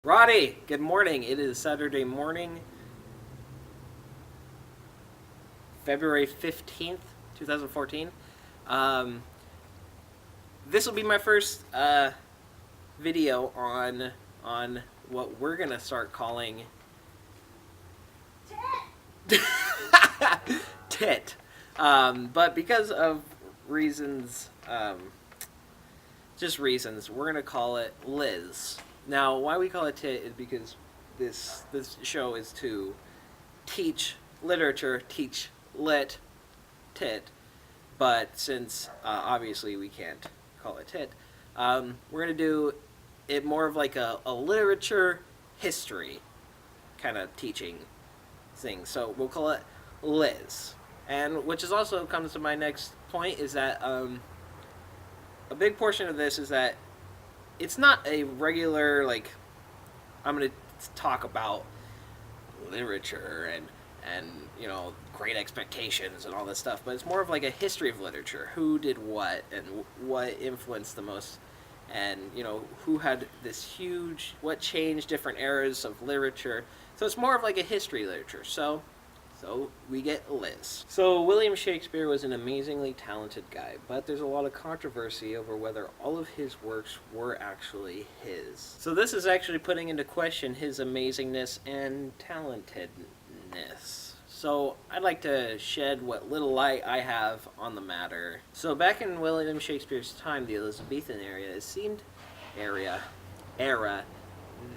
Roddy, good morning. It is Saturday morning, February 15th, 2014. Um, this will be my first video on what we're going to start calling tit. But because of reasons, just reasons, we're going to call it Liz. Now, why we call it tit is because this show is to teach literature, teach tit, but since obviously we can't call it tit, we're going to do it more of like a literature history kind of teaching thing. So we'll call it Liz. And which is also comes to my next point is that a big portion of this is that it's not a regular, like, I'm going to talk about literature and great expectations and all this stuff, but it's more of like a history of literature. Who did what and what influenced the most, and who had this huge, what changed different eras of literature. So it's more of like a history literature. So we get Liz. So William Shakespeare was an amazingly talented guy, but there's a lot of controversy over whether all of his works were actually his. So this is actually putting into question his amazingness and talentedness. So I'd like to shed what little light I have on the matter. So back in William Shakespeare's time, the Elizabethan era,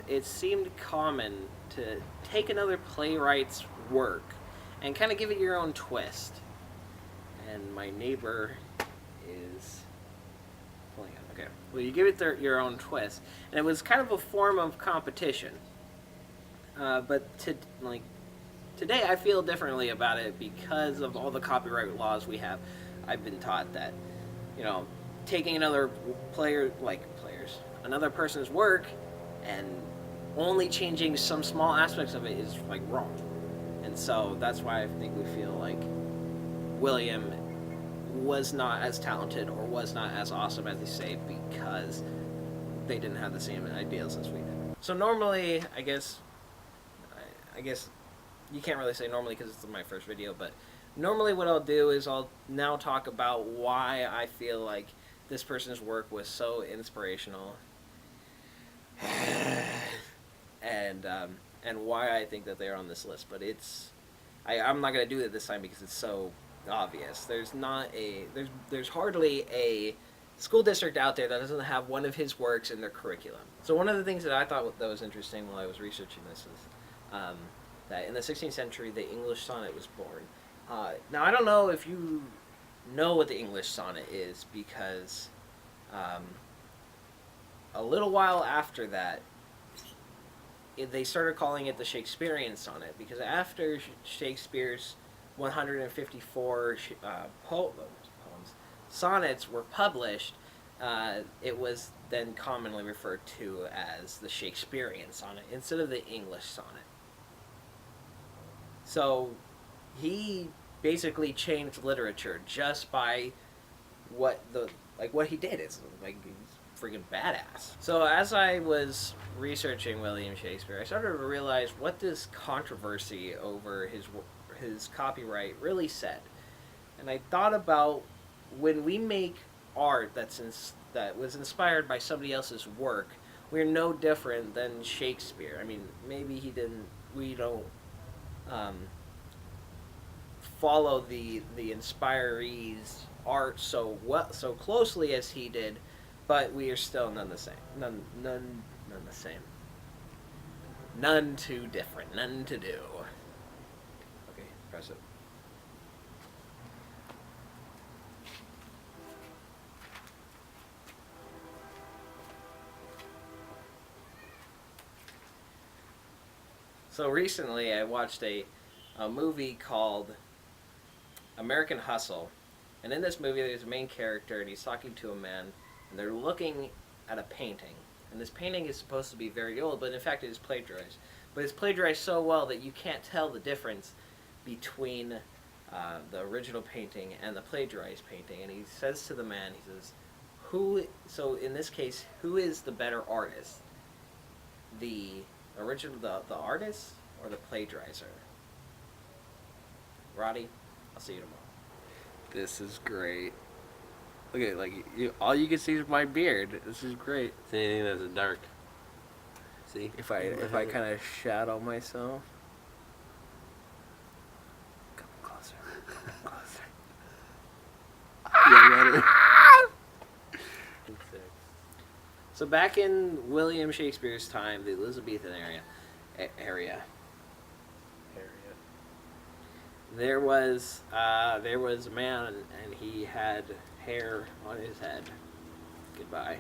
it seemed common to take another playwright's work and kind of give it your own twist. And my neighbor is pulling up. Okay. Well, you give it your own twist, and it was kind of a form of competition. But today, I feel differently about it because of all the copyright laws we have. I've been taught that, taking another another person's work, and only changing some small aspects of it is like wrong. And so that's why I think we feel like William was not as talented or was not as awesome as they say because they didn't have the same ideals as we did. So normally, I guess you can't really say normally because it's my first video, but normally what I'll do is I'll now talk about why I feel like this person's work was so inspirational and why I think that they're on this list. But I'm not going to do it this time because it's so obvious. There's hardly a school district out there that doesn't have one of his works in their curriculum. So one of the things that I thought that was interesting while I was researching this is that in the 16th century the English sonnet was born. Now I don't know if you know what the English sonnet is because a little while after that they started calling it the Shakespearean sonnet because after Shakespeare's 154 sonnets were published, it was then commonly referred to as the Shakespearean sonnet instead of the English sonnet. So he basically changed literature just by what he did. It's like he's freaking badass. So as I was researching William Shakespeare, I started to realize what this controversy over his copyright really said. And I thought about when we make art that was inspired by somebody else's work, we're no different than Shakespeare. I mean, maybe we don't follow the inspiree's art so closely as he did, but we are still none the same. None the same. None too different. None to do. Okay, press it. So recently I watched a movie called American Hustle. And in this movie there's a main character and he's talking to a man and they're looking at a painting. And this painting is supposed to be very old, but in fact it is plagiarized. But it's plagiarized so well that you can't tell the difference between the original painting and the plagiarized painting. And he says to the man, he says, so in this case, who is the better artist? the original, the artist, or the plagiarizer? Roddy, I'll see you tomorrow. This is great. Look at all you can see is my beard. This is great. See anything that's dark. See? If I kind of shadow myself. Come closer. Come closer. Yeah, So back in William Shakespeare's time, the Elizabethan area, there was a man, and he had hair on his head. Goodbye.